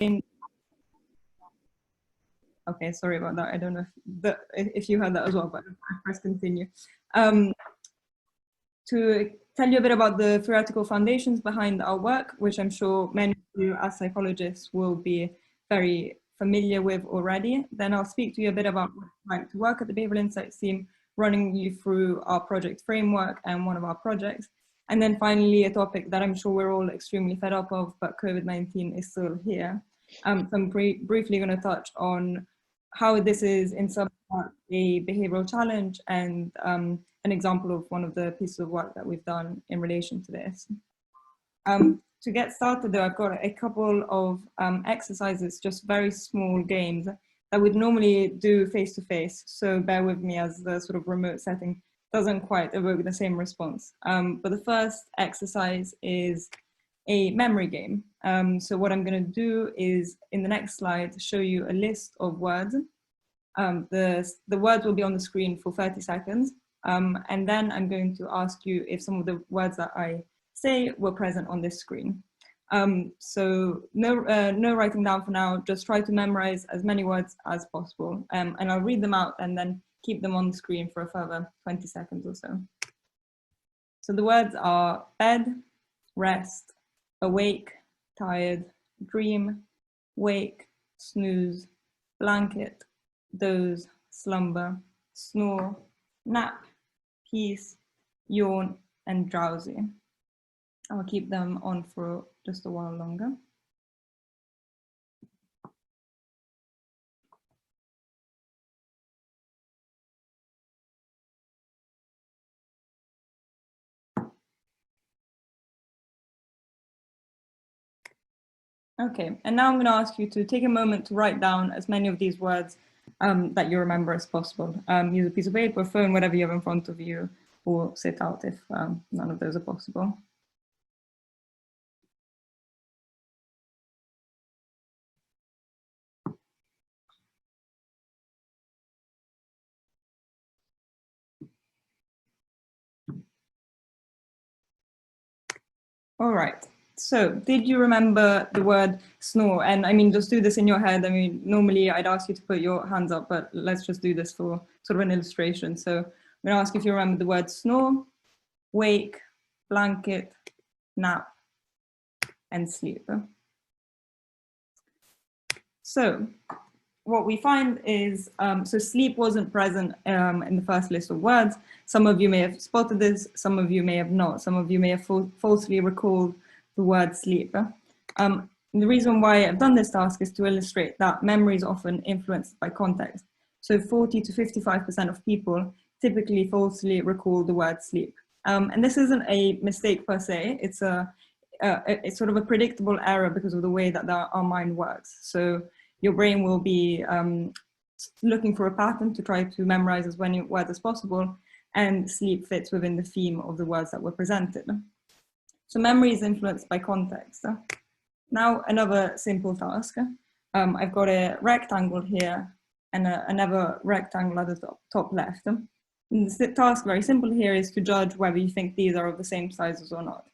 Okay, sorry about that. I don't know if you heard that as well, but I press continue. To tell you a bit about the theoretical foundations behind our work, which I'm sure many of you as psychologists will be very familiar with already. Then I'll speak to you a bit about what it's like to work at the Behavioral Insights team, running you through our project framework and one of our projects. And then finally, a topic that I'm sure we're all extremely fed up of, but COVID-19 is still here. So I'm briefly going to touch on how this is in some part a behavioral challenge and an example of one of the pieces of work that we've done in relation to this. To get started though, I've got a couple of exercises, just very small games that we'd normally do face-to-face. So bear with me as the sort of remote setting doesn't quite evoke the same response. But the first exercise is a memory game. So what I'm going to do is in the next slide show you a list of words. The words will be on the screen for 30 seconds. And then I'm going to ask you if some of the words that I say were present on this screen. So no writing down for now, just try to memorize as many words as possible. And I'll read them out and then keep them on the screen for a further 20 seconds or so. So the words are bed, rest, awake, tired, dream, wake, snooze, blanket, doze, slumber, snore, nap, peace, yawn, and drowsy. I'll keep them on for just a while longer. Okay, and now I'm going to ask you to take a moment to write down as many of these words that you remember as possible. Use a piece of paper, phone, whatever you have in front of you, or sit out if none of those are possible. All right. So did you remember the word snore? And I mean, just do this in your head. I mean, normally I'd ask you to put your hands up, but let's just do this for sort of an illustration. So I'm going to ask if you remember the word snore, wake, blanket, nap, and sleep. So what we find is, so sleep wasn't present in the first list of words. Some of you may have spotted this, some of you may have not. Some of you may have falsely recalled the word sleep. The reason why I've done this task is to illustrate that memory is often influenced by context. So 40 to 55% of people typically falsely recall the word sleep. And this isn't a mistake per se, it's sort of a predictable error because of the way that our mind works. So your brain will be looking for a pattern to try to memorize as many words as possible, and sleep fits within the theme of the words that were presented. So memory is influenced by context. Now another simple task. I've got a rectangle here and another rectangle at the top left. And the task, very simple here, is to judge whether you think these are of the same sizes or not.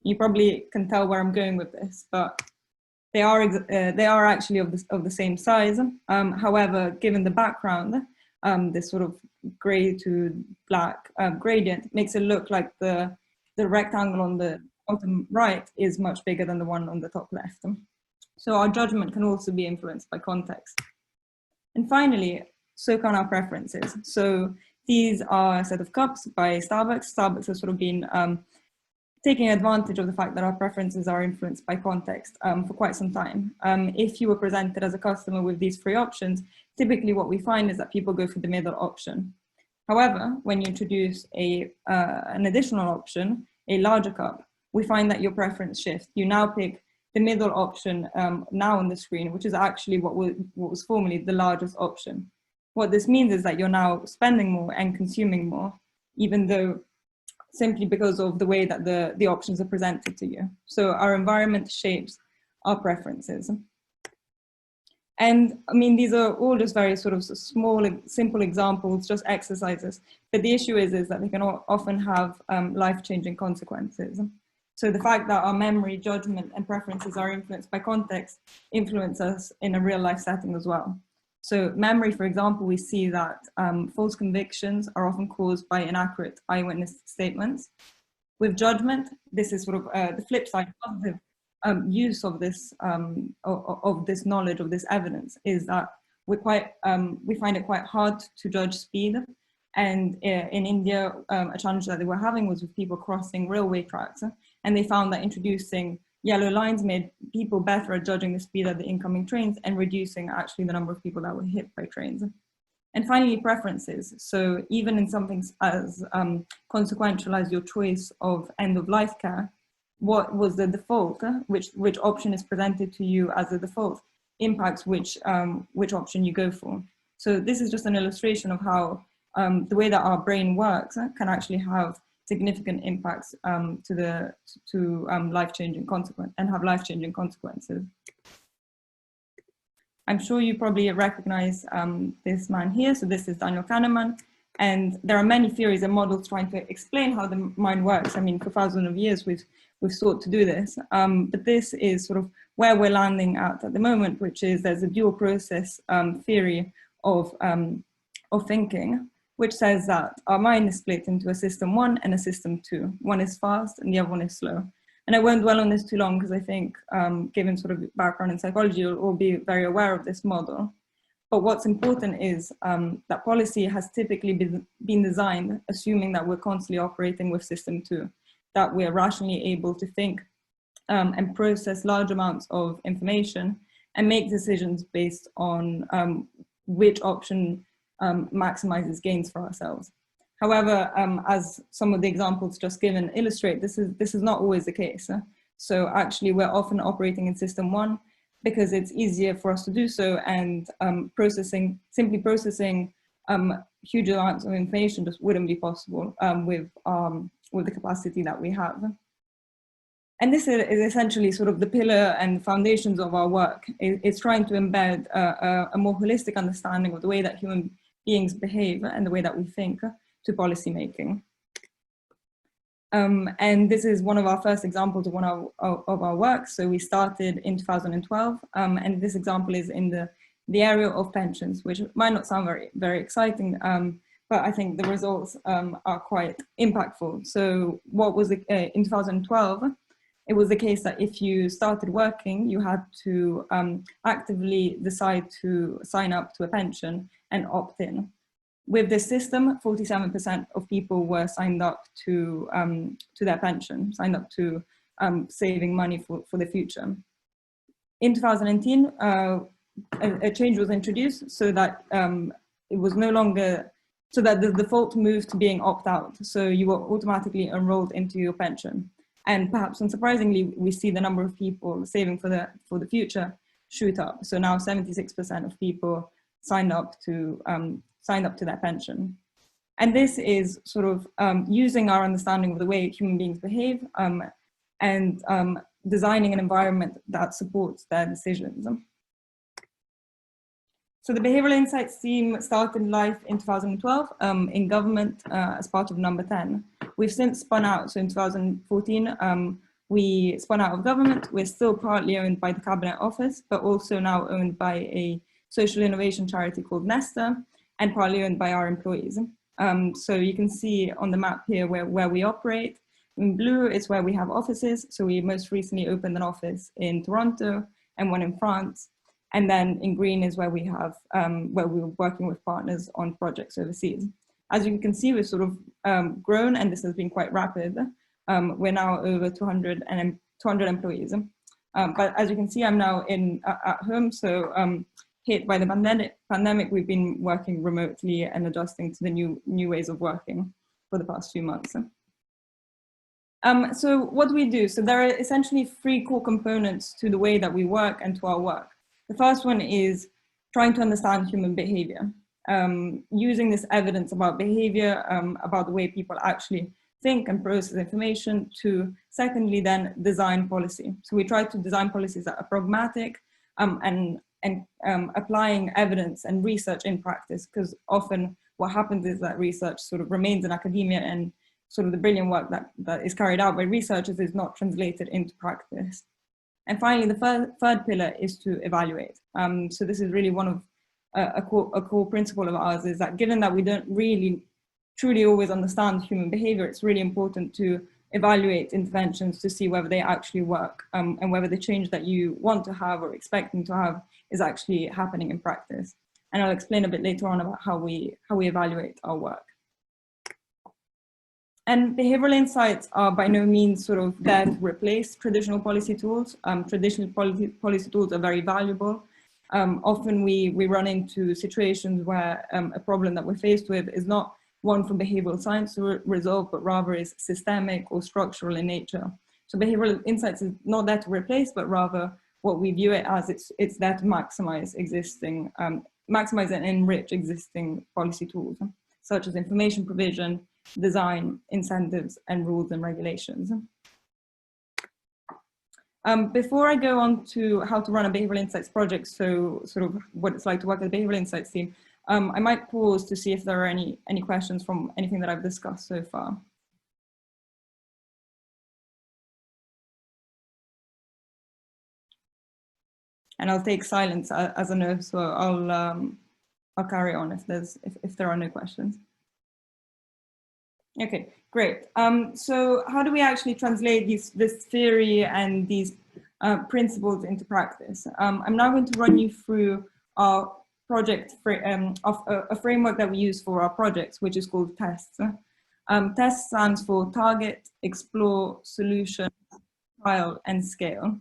You probably can tell where I'm going with this, but they are actually of the same size. However, given the background, this sort of gray to black gradient makes it look like the rectangle on the bottom right is much bigger than the one on the top left. So our judgment can also be influenced by context. And finally, so can our preferences. So these are a set of cups by Starbucks. Starbucks has sort of been taking advantage of the fact that our preferences are influenced by context for quite some time. If you were presented as a customer with these three options, typically what we find is that people go for the middle option. However, when you introduce an additional option, a larger cup, we find that your preference shifts. You now pick the middle option now on the screen, which is actually what was formerly the largest option. What this means is that you're now spending more and consuming more, even though simply because of the way that the options are presented to you. So our environment shapes our preferences. And I mean, these are all just very sort of small, simple examples, just exercises. But the issue is that they can often have life-changing consequences. So the fact that our memory, judgment, and preferences are influenced by context influence us in a real life setting as well. So memory, for example, we see that false convictions are often caused by inaccurate eyewitness statements. With judgment, this is sort of the flip side, positive use of this knowledge, of this evidence, is that we find it quite hard to judge speed. And in India, a challenge that they were having was with people crossing railway tracks. And they found that introducing yellow lines made people better at judging the speed of the incoming trains and reducing actually the number of people that were hit by trains. And finally, preferences. So even in something as consequential as your choice of end-of-life care, what was the default, which option is presented to you as a default, impacts which option you go for. So this is just an illustration of how the way that our brain works can actually have significant impacts to life-changing consequences and have life-changing consequences. I'm sure you probably recognize this man here. So this is Daniel Kahneman. And there are many theories and models trying to explain how the mind works. I mean, for thousands of years, we've sought to do this. But this is sort of where we're landing at the moment, which is there's a dual process theory of thinking, which says that our mind is split into a system 1 and a system 2. One is fast and the other one is slow. And I won't dwell on this too long because I think given sort of background in psychology, you'll all be very aware of this model. But what's important is that policy has typically been designed assuming that we're constantly operating with system 2, that we're rationally able to think and process large amounts of information and make decisions based on which option maximizes gains for ourselves. However, as some of the examples just given illustrate, this is not always the case. So actually, we're often operating in system 1 because it's easier for us to do so, and simply processing huge amounts of information just wouldn't be possible with the capacity that we have. And this is essentially sort of the pillar and foundations of our work. It's trying to embed a more holistic understanding of the way that human beings behave and the way that we think to policy making. And this is one of our first examples of one of our work. So we started in 2012, and this example is in the area of pensions, which might not sound very exciting, but I think the results are quite impactful. So what was in 2012, it was the case that if you started working, you had to actively decide to sign up to a pension and opt in. With this system, 47% of people were signed up to their pension, signed up to saving money for the future. In 2019, a change was introduced so that it was no longer, so that the default moved to being opt-out. So you were automatically enrolled into your pension. And perhaps unsurprisingly, we see the number of people saving for the future shoot up. So now 76% of people signed up to their pension. And this is sort of using our understanding of the way human beings behave and designing an environment that supports their decisions. So the Behavioral Insights team started life in 2012 in government as part of Number 10. We've since spun out, so in 2014, we spun out of government. We're still partly owned by the Cabinet Office, but also now owned by a social innovation charity called Nesta, and partly owned by our employees. So you can see on the map here where we operate. In blue is where we have offices. So we most recently opened an office in Toronto and one in France. And then in green is where we have, where we're working with partners on projects overseas. As you can see, we've sort of grown, and this has been quite rapid. We're now over 200 employees. But as you can see, I'm now at home. So hit by the pandemic, we've been working remotely and adjusting to the new ways of working for the past few months. So what do we do? So there are essentially 3 core components to the way that we work and to our work. The first one is trying to understand human behavior, using this evidence about behavior, about the way people actually think and process information, to secondly then design policy. So we try to design policies that are pragmatic and applying evidence and research in practice, because often what happens is that research sort of remains in academia and sort of the brilliant work that is carried out by researchers is not translated into practice. And finally, the third pillar is to evaluate. So this is really one of a core principle of ours, is that given that we don't really truly always understand human behavior, it's really important to evaluate interventions to see whether they actually work, and whether the change that you want to have or expecting to have is actually happening in practice. And I'll explain a bit later on about how we evaluate our work. And behavioral insights are by no means sort of there to replace traditional policy tools. Traditional policy tools are very valuable. Often we run into situations where a problem that we're faced with is not one for behavioral science to resolve, but rather is systemic or structural in nature. So behavioral insights is not there to replace, but rather what we view it as, it's there to maximize existing, maximize and enrich existing policy tools, such as information provision, design, incentives, and rules and regulations. Before I go on to how to run a behavioral insights project, so sort of what it's like to work with a behavioral insights team, I might pause to see if there are any questions from anything that I've discussed so far. And I'll take silence as a no, so I'll carry on if there are no questions. Okay, great. So how do we actually translate this theory and these principles into practice? I'm now going to run you through our project of a framework that we use for our projects, which is called TEST. TEST stands for Target, Explore, Solution, Trial, and Scale.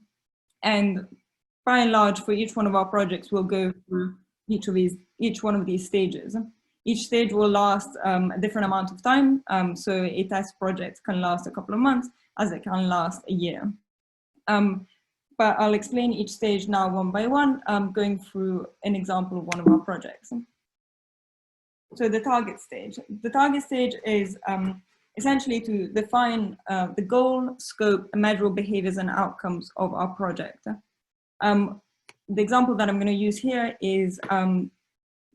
And by and large, for each one of our projects, we'll go through each one of these stages. Each stage will last a different amount of time. So a test project can last a couple of months, as it can last a year. But I'll explain each stage now one by one, going through an example of one of our projects. So the target stage. The target stage is essentially to define the goal, scope, and measurable behaviors and outcomes of our project. The example that I'm going to use here is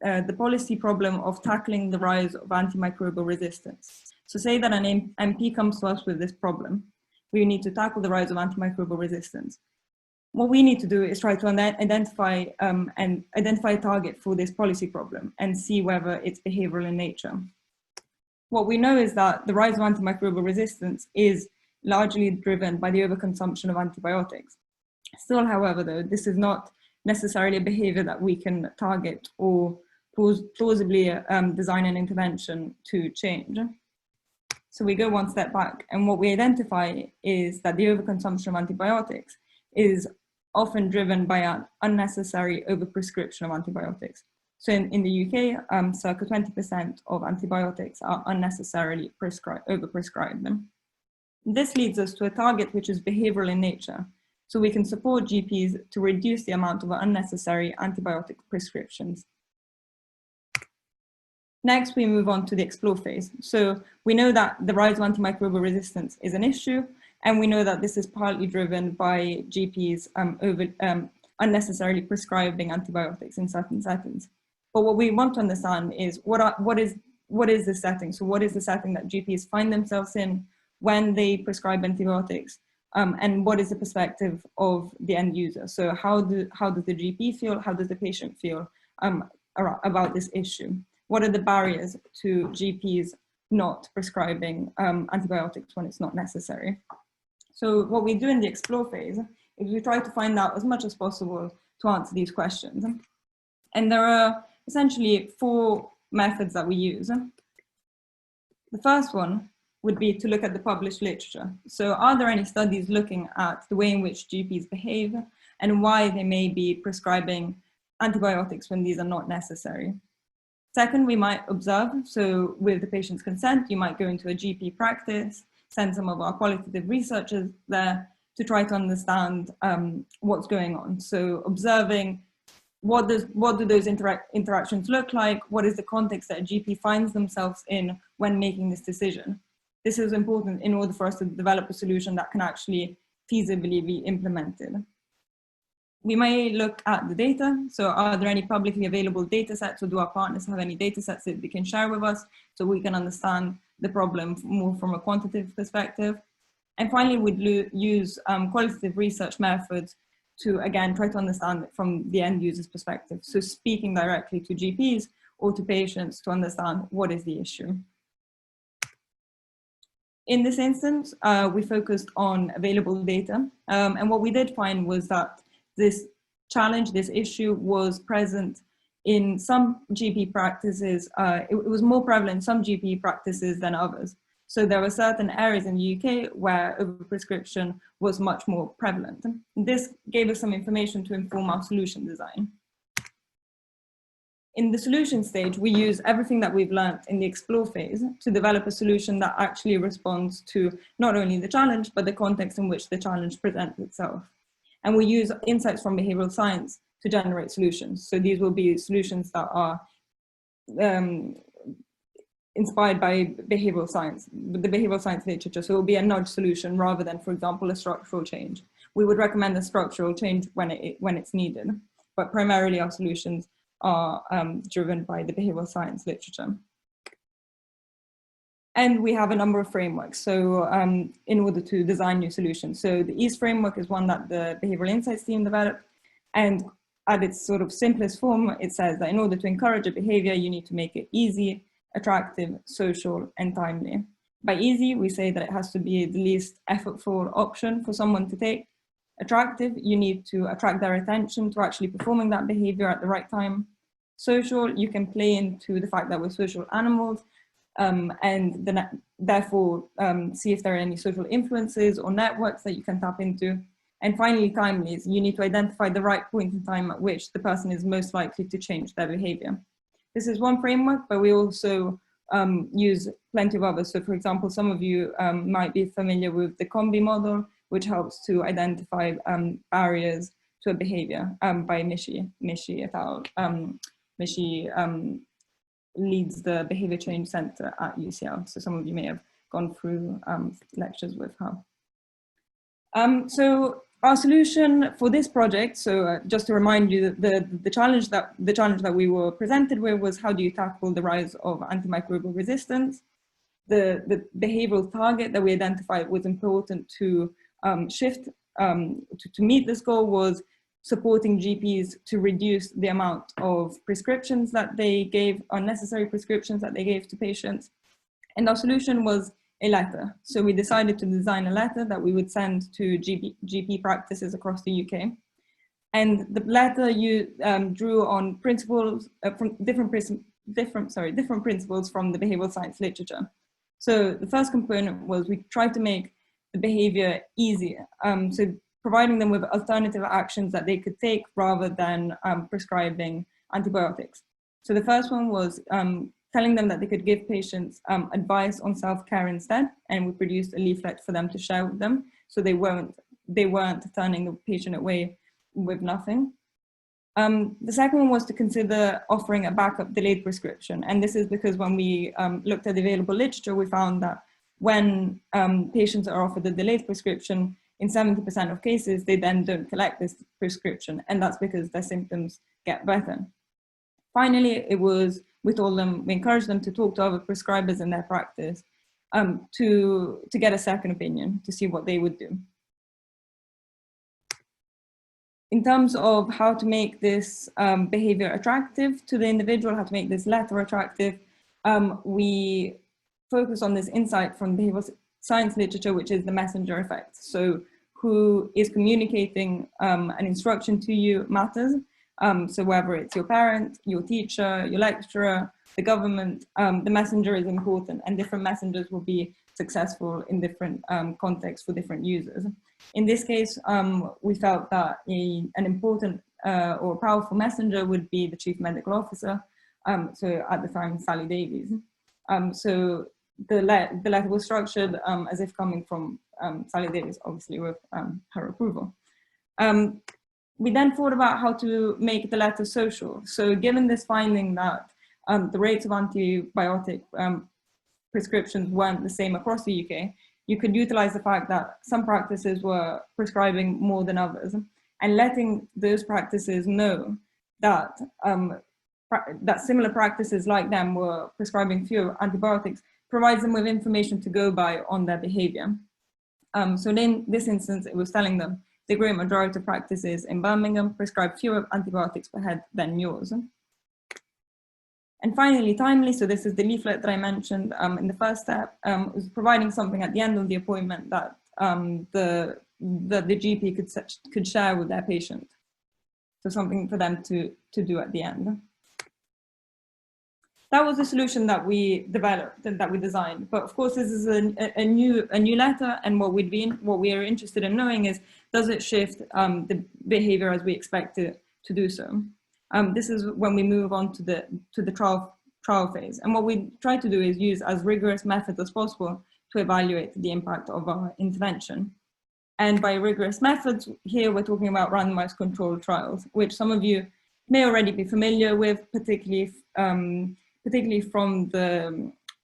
the policy problem of tackling the rise of antimicrobial resistance. So say that an MP comes to us with this problem. We need to tackle the rise of antimicrobial resistance. What we need to do is try to identify a target for this policy problem and see whether it's behavioral in nature. What we know is that the rise of antimicrobial resistance is largely driven by the overconsumption of antibiotics. Still, however, though, this is not necessarily a behavior that we can target or plausibly design an intervention to change. So we go one step back, and what we identify is that the overconsumption of antibiotics is often driven by an unnecessary overprescription of antibiotics. So in the UK, circa 20% of antibiotics are unnecessarily overprescribed. This leads us to a target which is behavioral in nature. So we can support GPs to reduce the amount of unnecessary antibiotic prescriptions. Next, we move on to the explore phase. So we know that the rise of antimicrobial resistance is an issue, and we know that this is partly driven by GPs unnecessarily prescribing antibiotics in certain settings. But what we want to understand is what is the setting? So what is the setting that GPs find themselves in when they prescribe antibiotics? And what is the perspective of the end user? So how does the GP feel? How does the patient feel about this issue? What are the barriers to GPs not prescribing antibiotics when it's not necessary? So what we do in the explore phase is we try to find out as much as possible to answer these questions. And there are essentially 4 methods that we use. The first one would be to look at the published literature. So are there any studies looking at the way in which GPs behave and why they may be prescribing antibiotics when these are not necessary? Second, we might observe. So with the patient's consent, you might go into a GP practice, send some of our qualitative researchers there to try to understand what's going on. So observing what do those interactions look like? What is the context that a GP finds themselves in when making this decision? This is important in order for us to develop a solution that can actually feasibly be implemented. We may look at the data. So are there any publicly available data sets, or do our partners have any data sets that they can share with us so we can understand the problem more from a quantitative perspective. And finally, we'd use qualitative research methods to, again, try to understand it from the end user's perspective. So speaking directly to GPs or to patients to understand what is the issue. In this instance, we focused on available data. And what we did find was that this challenge, this issue was present in some GP practices. It was more prevalent in some GP practices than others. So there were certain areas in the UK where overprescription was much more prevalent. This gave us some information to inform our solution design. In the solution stage, we use everything that we've learned in the explore phase to develop a solution that actually responds to not only the challenge, but the context in which the challenge presents itself. And we use insights from behavioral science to generate solutions. So these will be solutions that are inspired by behavioral science, the behavioral science literature. So it will be a nudge solution rather than, for example, a structural change. We would recommend a structural change when it's needed, but primarily our solutions are driven by the behavioral science literature. And we have a number of frameworks, so in order to design new solutions. So the EASE framework is one that the Behavioral Insights team developed, and at its sort of simplest form, it says that in order to encourage a behavior, you need to make it easy, attractive, social, and timely. By easy, we say that it has to be the least effortful option for someone to take. Attractive, you need to attract their attention to actually performing that behavior at the right time. Social, you can play into the fact that we're social animals, and then therefore see if there are any social influences or networks that you can tap into. And finally, timely is you need to identify the right point in time at which the person is most likely to change their behavior. This is one framework, but we also use plenty of others. So for example, some of you might be familiar with the COMBI model, which helps to identify barriers to a behavior by Mishi et al. Mishi leads the Behavior Change Center at UCL. So some of you may have gone through lectures with her. So our solution for this project, so just to remind you, the challenge that we were presented with was how do you tackle the rise of antimicrobial resistance? The behavioral target that we identified was important to shift to meet this goal was supporting GPs to reduce the amount of prescriptions that they gave, unnecessary prescriptions that they gave to patients. And our solution was a letter. So we decided to design a letter that we would send to GP practices across the UK. And the letter drew on principles from different principles from the behavioral science literature. So the first component was we tried to make the behavior easier. So providing them with alternative actions that they could take rather than prescribing antibiotics. So the first one was telling them that they could give patients advice on self-care instead, and we produced a leaflet for them to share with them, so they weren't turning the patient away with nothing. The second one was to consider offering a backup delayed prescription, and this is because when we looked at the available literature, we found that when patients are offered a delayed prescription, in 70% of cases, they then don't collect this prescription, and that's because their symptoms get better. Finally, we encouraged them to talk to other prescribers in their practice to get a second opinion, to see what they would do. In terms of how to make this behavior attractive to the individual, how to make this letter attractive, we focus on this insight from behavioral science literature, which is the messenger effect. So who is communicating an instruction to you matters. So whether it's your parent, your teacher, your lecturer, the government, the messenger is important, and different messengers will be successful in different contexts for different users. In this case, we felt that an important or powerful messenger would be the chief medical officer. So at the time, Sally Davies. So the letter was structured as if coming from Sally Davies, obviously with her approval. We then thought about how to make the letter social. So given this finding that the rates of antibiotic prescriptions weren't the same across the UK, you could utilize the fact that some practices were prescribing more than others, and letting those practices know that that similar practices like them were prescribing fewer antibiotics provides them with information to go by on their behavior. So in this instance, it was telling them the great majority of practices in Birmingham prescribe fewer antibiotics per head than yours. And finally, timely, so this is the leaflet that I mentioned in the first step, was providing something at the end of the appointment that the GP could share with their patient. So something for them to do at the end. That was the solution that we developed and that we designed. But of course, this is a new letter, and what we are interested in knowing is, does it shift the behavior as we expect it to do so? This is when we move on to the trial phase. And what we try to do is use as rigorous methods as possible to evaluate the impact of our intervention. And by rigorous methods, here we're talking about randomized controlled trials, which some of you may already be familiar with, particularly from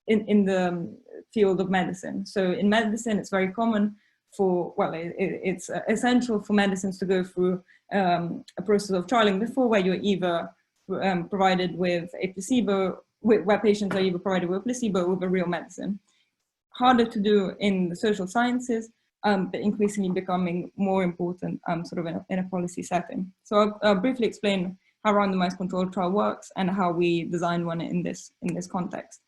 in the field of medicine. So in medicine, it's very common for, well, it's essential for medicines to go through a process of trialing before, where you're either provided with a placebo, where patients are either provided with a placebo or with a real medicine. Harder to do in the social sciences, but increasingly becoming more important sort of in a policy setting. So I'll briefly explain how randomized controlled trial works and how we design one in this context.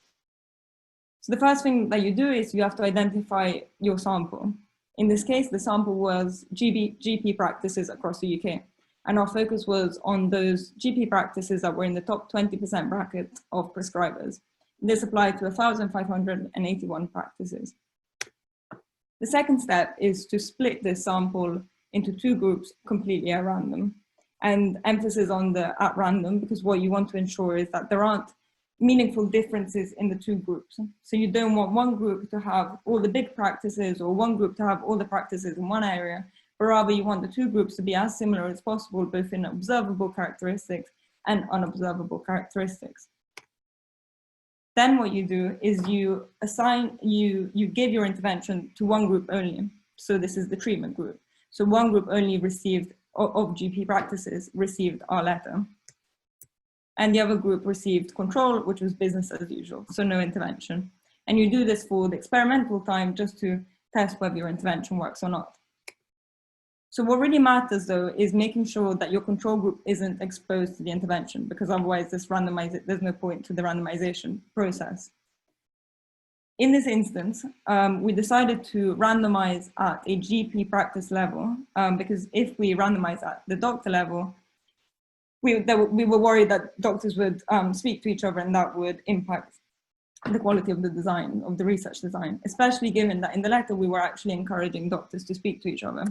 So the first thing that you do is you have to identify your sample. In this case, the sample was GP practices across the UK. And our focus was on those GP practices that were in the top 20% bracket of prescribers. This applied to 1,581 practices. The second step is to split this sample into two groups completely at random. And emphasis on the at random, because what you want to ensure is that there aren't meaningful differences in the two groups. So you don't want one group to have all the big practices or one group to have all the practices in one area, but rather you want the two groups to be as similar as possible, both in observable characteristics and unobservable characteristics. Then what you do is you give your intervention to one group only. So this is the treatment group. So one group only received, of GP practices, received our letter. And the other group received control, which was business as usual, so no intervention. And you do this for the experimental time just to test whether your intervention works or not. So what really matters though is making sure that your control group isn't exposed to the intervention, because otherwise there's no point to the randomization process. In this instance, we decided to randomize at a GP practice level, because if we randomize at the doctor level, we were worried that doctors would speak to each other, and that would impact the quality of the design, of the research design, especially given that in the letter we were actually encouraging doctors to speak to each other.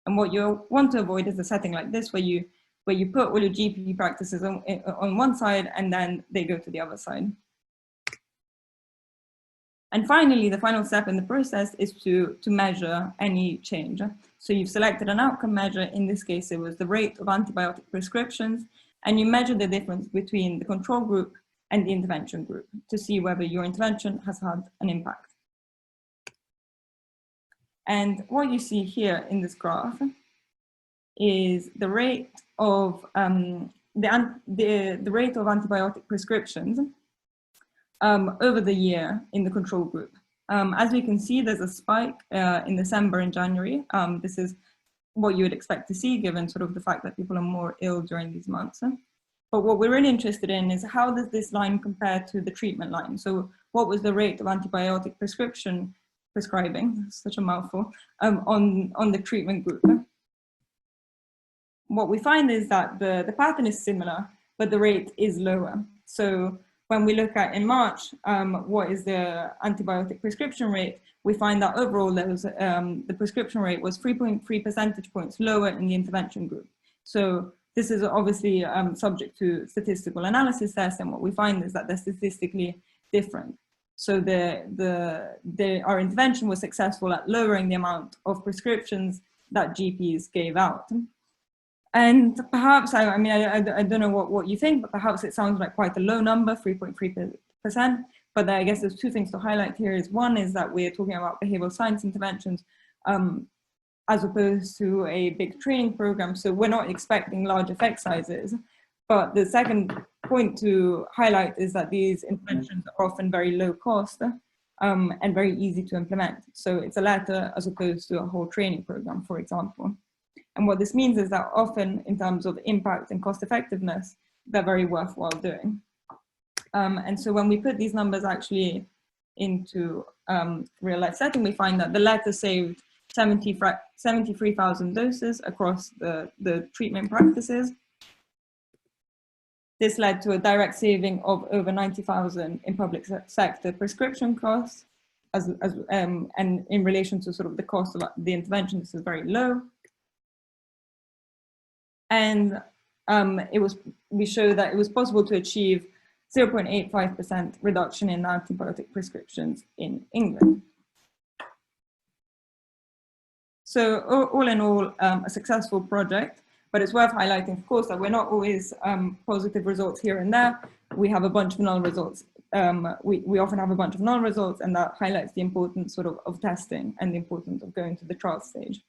And what you want to avoid is a setting like this, where you put all your GP practices on one side and then they go to the other side. And finally, the final step in the process is to measure any change. So you've selected an outcome measure. In this case, it was the rate of antibiotic prescriptions, and you measure the difference between the control group and the intervention group to see whether your intervention has had an impact. And what you see here in this graph is the rate of the rate of antibiotic prescriptions over the year in the control group. As we can see, there's a spike in December and January. This is what you would expect to see, given sort of the fact that people are more ill during these months. But what we're really interested in is, how does this line compare to the treatment line? So what was the rate of antibiotic prescribing, such a mouthful, on the treatment group? What we find is that the pattern is similar, but the rate is lower. So when we look at in March, what is the antibiotic prescription rate, we find that overall there was, the prescription rate was 3.3 percentage points lower in the intervention group. So this is obviously subject to statistical analysis test, and what we find is that they're statistically different. So our intervention was successful at lowering the amount of prescriptions that GPs gave out. And perhaps, I don't know what you think, but perhaps it sounds like quite a low number, 3.3%. But I guess there's two things to highlight here. One is that we're talking about behavioral science interventions as opposed to a big training program. So we're not expecting large effect sizes. But the second point to highlight is that these interventions are often very low cost, and very easy to implement. So it's a letter as opposed to a whole training program, for example. And what this means is that often in terms of impact and cost effectiveness, they're very worthwhile doing. And so when we put these numbers actually into real life setting, we find that the letter saved 73,000 doses across the treatment practices. This led to a direct saving of over 90,000 in public sector prescription costs, and in relation to sort of the cost of the intervention, this is very low. And we show that it was possible to achieve 0.85% reduction in antibiotic prescriptions in England. So all in all, a successful project, but it's worth highlighting, of course, that we're not always positive results here and there. We have a bunch of null results. We often have a bunch of null results, and that highlights the importance of testing and the importance of going to the trial stage.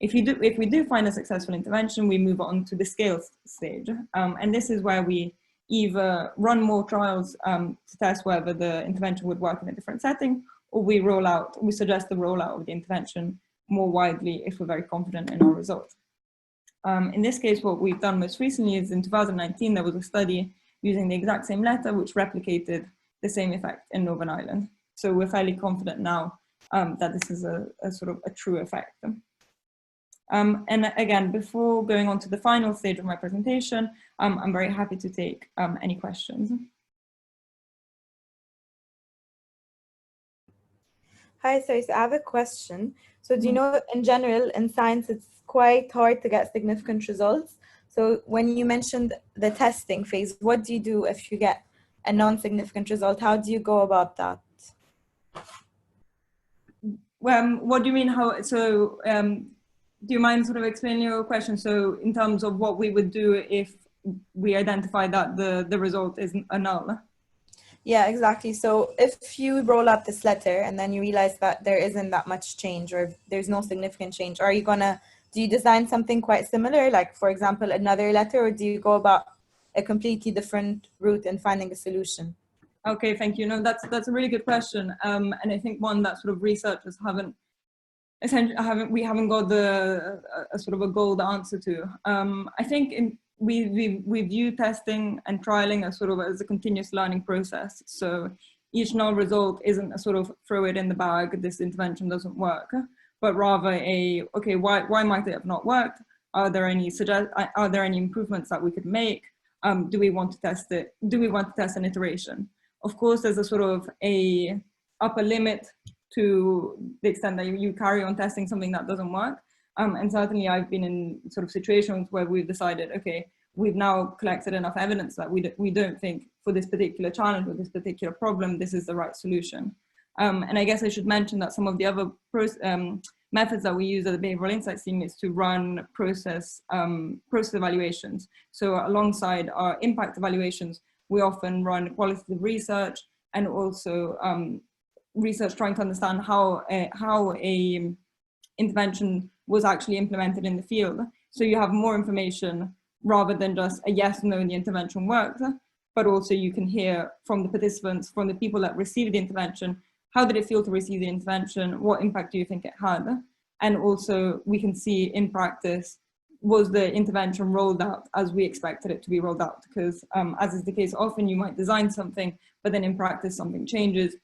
If we do find a successful intervention, we move on to the scale stage. And this is where we either run more trials to test whether the intervention would work in a different setting, or we suggest the rollout of the intervention more widely if we're very confident in our results. In this case, what we've done most recently is in 2019, there was a study using the exact same letter, which replicated the same effect in Northern Ireland. So we're fairly confident now that this is a sort of a true effect. And again, before going on to the final stage of my presentation, I'm very happy to take any questions. Hi, sorry, so I have a question. So do you know, in general, in science, it's quite hard to get significant results. So when you mentioned the testing phase, what do you do if you get a non-significant result? How do you go about that? Well, what do you mean? How? So do you mind sort of explaining your question? So in terms of what we would do if we identify that the result is a null? Yeah, exactly. So if you roll up this letter and then you realize that there isn't that much change or there's no significant change, do you design something quite similar, like for example, another letter, or do you go about a completely different route in finding a solution? Okay, thank you. No, that's a really good question. And I think one that sort of researchers we haven't got a sort of a gold answer to. I think we view testing and trialing as a continuous learning process. So each null result isn't a sort of throw it in the bag, this intervention doesn't work, but rather okay, why might it have not worked? Are there any improvements that we could make? Do we want to test it? Do we want to test an iteration? Of course, there's a sort of a upper limit to the extent that you carry on testing something that doesn't work. And certainly I've been in sort of situations where we've decided, okay, we've now collected enough evidence that we don't think for this particular challenge or this particular problem, this is the right solution. And I guess I should mention that some of the other methods that we use at the Behavioral Insights team is to run process evaluations. So alongside our impact evaluations, we often run qualitative research and also research trying to understand how a intervention was actually implemented in the field. So you have more information rather than just a yes, no, the intervention worked, but also you can hear from the participants, from the people that received the intervention, how did it feel to receive the intervention? What impact do you think it had? And also we can see in practice, was the intervention rolled out as we expected it to be rolled out? Because as is the case, often you might design something, but then in practice something changes.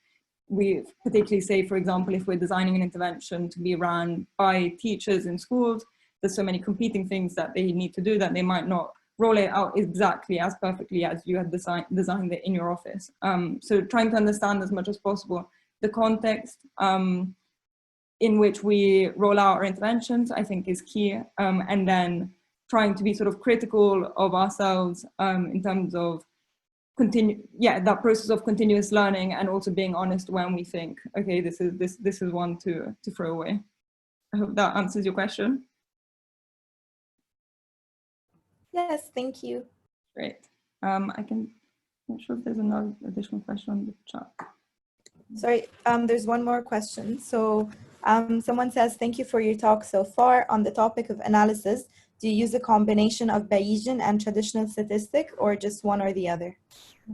We particularly say, for example, if we're designing an intervention to be run by teachers in schools, there's so many competing things that they need to do that they might not roll it out exactly as perfectly as you had designed it in your office. So trying to understand as much as possible the context in which we roll out our interventions, I think is key. And then trying to be sort of critical of ourselves in terms of that process of continuous learning, and also being honest when we think, okay, this is one to throw away. I hope that answers your question. Yes, thank you. Great. I'm not sure if there's another additional question on the chat. Sorry, there's one more question. So someone says, thank you for your talk so far. On the topic of analysis, do you use a combination of Bayesian and traditional statistic, or just one or the other?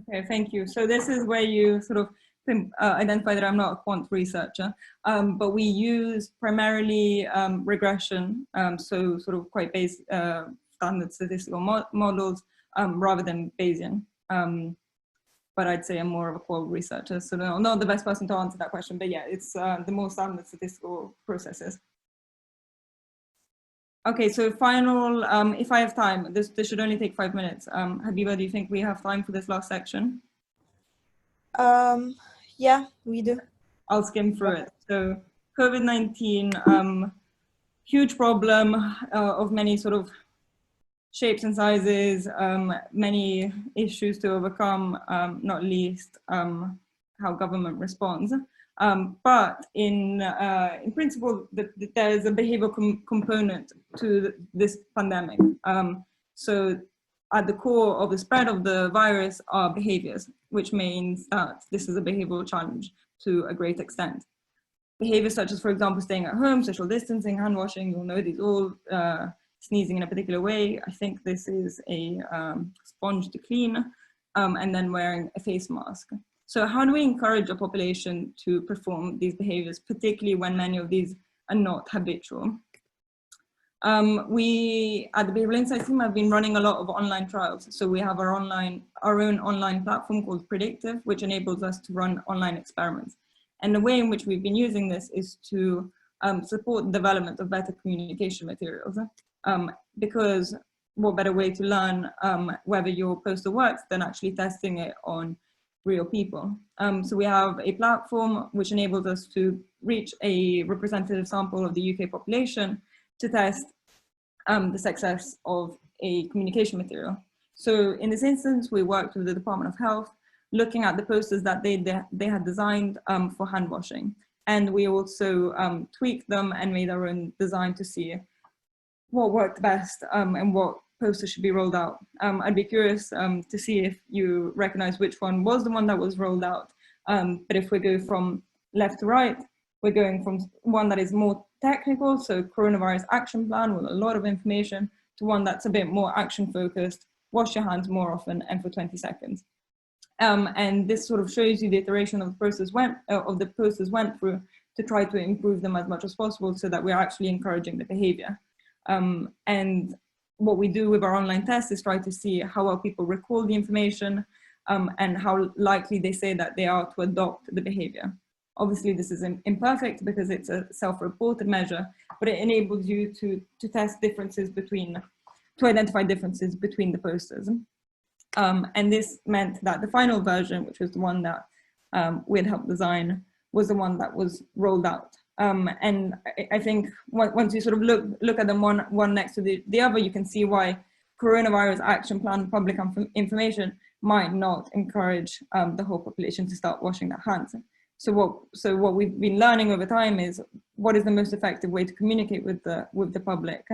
Okay, thank you. So this is where you sort of identify that I'm not a quant researcher, but we use primarily regression, so sort of quite base standard statistical models rather than Bayesian. But I'd say I'm more of a qual researcher, so no, not the best person to answer that question, but yeah, it's the more standard statistical processes. Okay, so final, if I have time, this should only take 5 minutes. Habiba, do you think we have time for this last section? Yeah, we do. I'll skim through it. So COVID-19, huge problem of many sort of shapes and sizes, many issues to overcome, not least how government responds. But in principle, there's a behavioral component to this pandemic. So at the core of the spread of the virus are behaviors, which means that this is a behavioral challenge to a great extent. Behaviors such as, for example, staying at home, social distancing, hand washing, you'll know these all, sneezing in a particular way. I think this is a sponge to clean, and then wearing a face mask. So how do we encourage a population to perform these behaviors, particularly when many of these are not habitual? We at the Behavioral Insights team have been running a lot of online trials. So we have our own online platform called Predictive, which enables us to run online experiments. And the way in which we've been using this is to support the development of better communication materials. Because what better way to learn whether your poster works than actually testing it on real people. So we have a platform which enables us to reach a representative sample of the UK population to test the success of a communication material. So in this instance, we worked with the Department of Health, looking at the posters that they had designed for hand washing. And we also tweaked them and made our own design to see what worked best and what posters should be rolled out. I'd be curious to see if you recognize which one was the one that was rolled out. But if we go from left to right, we're going from one that is more technical, so coronavirus action plan with a lot of information, to one that's a bit more action focused, wash your hands more often and for 20 seconds. And this sort of shows you the iteration of the posters went through to try to improve them as much as possible so that we're actually encouraging the behavior. And what we do with our online tests is try to see how well people recall the information and how likely they say that they are to adopt the behavior. Obviously, this is imperfect because it's a self-reported measure, but it enables you to test differences to identify differences between the posters. And this meant that the final version, which was the one that we had helped design, was the one that was rolled out. And I think once you sort of look at them one next to the other, you can see why coronavirus action plan public information might not encourage the whole population to start washing their hands. So what we've been learning over time is what is the most effective way to communicate with the public,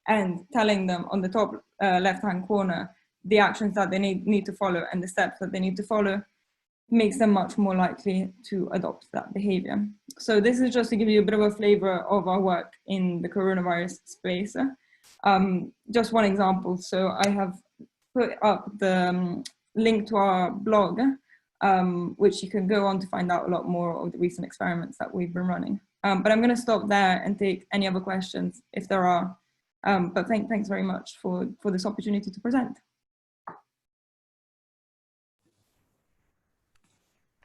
and telling them on the top left-hand corner the actions that they need to follow and the steps that they need to follow makes them much more likely to adopt that behavior. So this is just to give you a bit of a flavor of our work in the coronavirus space. Just one example. So I have put up the link to our blog, which you can go on to find out a lot more of the recent experiments that we've been running. But I'm going to stop there and take any other questions if there are. But thanks very much for this opportunity to present.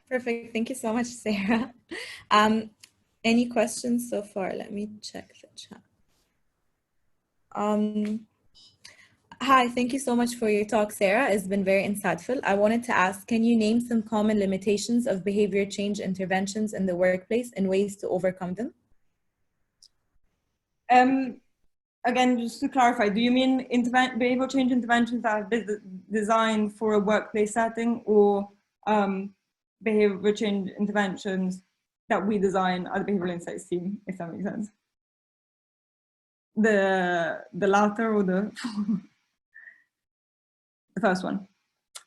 Perfect. Thank you so much, Sarah. Any questions so far? Let me check the chat. Hi, thank you so much for your talk, Sarah. It's been very insightful. I wanted to ask, can you name some common limitations of behavior change interventions in the workplace and ways to overcome them? Again, just to clarify, do you mean behavioral change interventions that have been designed for a workplace setting, or behavior change interventions that we design at the Behavioral Insights team, if that makes sense? The latter or the the first one?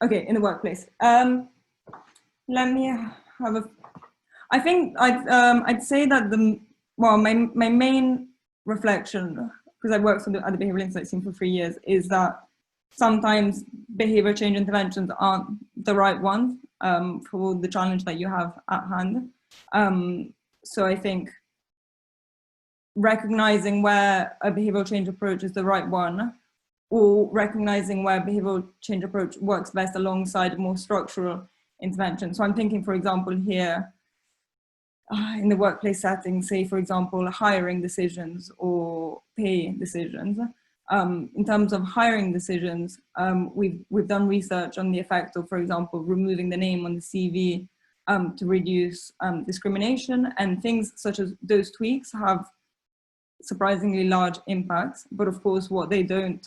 Okay, in the workplace. Let me have a. I think I'd say that my main reflection, because I've worked at the Behavioral Insights team for 3 years, is that sometimes behavior change interventions aren't the right ones. for the challenge that you have at hand. So I think recognizing where a behavioral change approach is the right one, or recognizing where behavioral change approach works best alongside more structural intervention. So I'm thinking, for example, here in the workplace setting, say, for example, hiring decisions or pay decisions. In terms of hiring decisions, we've done research on the effect of, for example, removing the name on the CV to reduce discrimination, and things such as those tweaks have surprisingly large impacts. But of course, what they don't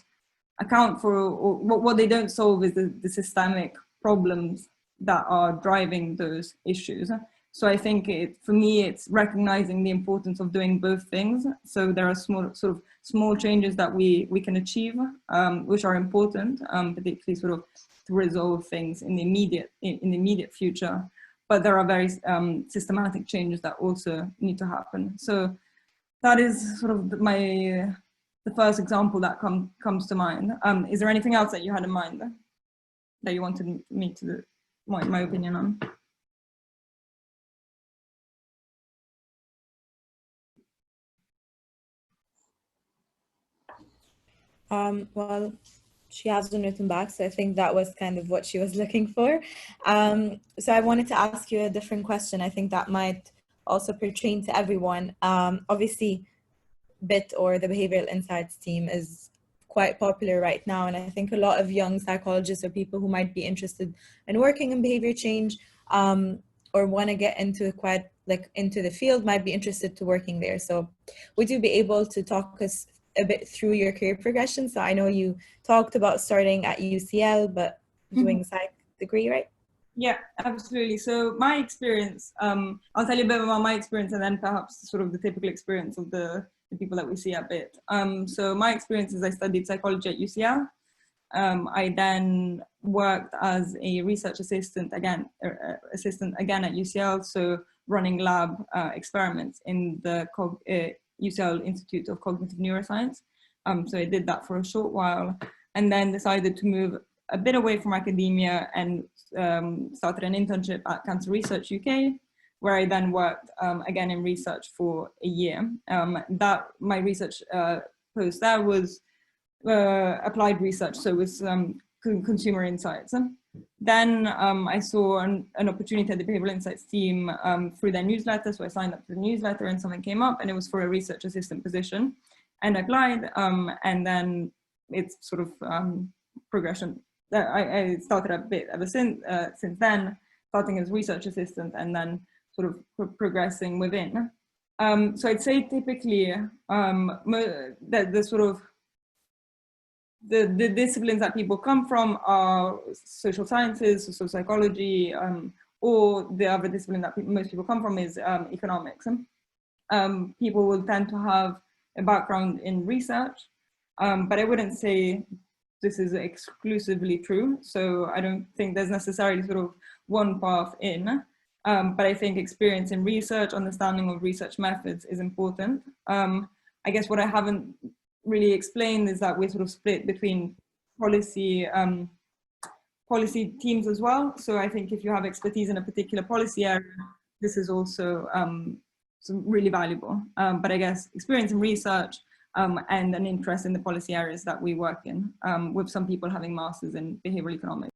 account for, or what they don't solve, is the systemic problems that are driving those issues. So I think for me, it's recognizing the importance of doing both things. So there are small changes that we can achieve, which are important, particularly sort of to resolve things in the immediate future. But there are very systematic changes that also need to happen. So that is sort of the first example that comes to mind. Is there anything else that you had in mind that you wanted me to my opinion on? Well, she hasn't written back, so I think that was kind of what she was looking for. So I wanted to ask you a different question. I think that might also pertain to everyone. Obviously, BIT, or the Behavioral Insights team, is quite popular right now, and I think a lot of young psychologists or people who might be interested in working in behavior change or want to get into into the field might be interested to working there. So would you be able to talk us a bit through your career progression? So I know you talked about starting at UCL, but doing a psych degree, right? Yeah, absolutely. So my experience, I'll tell you a bit about my experience, and then perhaps sort of the typical experience of the people that we see at BIT. So my experience is I studied psychology at UCL. I then worked as a research assistant again at UCL, so running lab experiments in the UCL Institute of Cognitive Neuroscience. So I did that for a short while, and then decided to move a bit away from academia and started an internship at Cancer Research UK, where I then worked again in research for a year. That my research post there was applied research, so it was consumer insights. Then I saw an opportunity at the Behavioral Insights team through their newsletter, so I signed up to the newsletter and something came up, and it was for a research assistant position, and I applied, and then it's sort of progression. I started a bit ever since then, starting as research assistant and then sort of progressing within. So I'd say typically the sort of the disciplines that people come from are social sciences, social psychology, or the other discipline that most people come from is economics. People will tend to have a background in research, but I wouldn't say this is exclusively true. So I don't think there's necessarily sort of one path in, but I think experience in research, understanding of research methods is important. I guess what I haven't really explained is that we're sort of split between policy teams as well. So I think if you have expertise in a particular policy area, this is also really valuable. But I guess experience in research and an interest in the policy areas that we work in, with some people having masters in behavioral economics.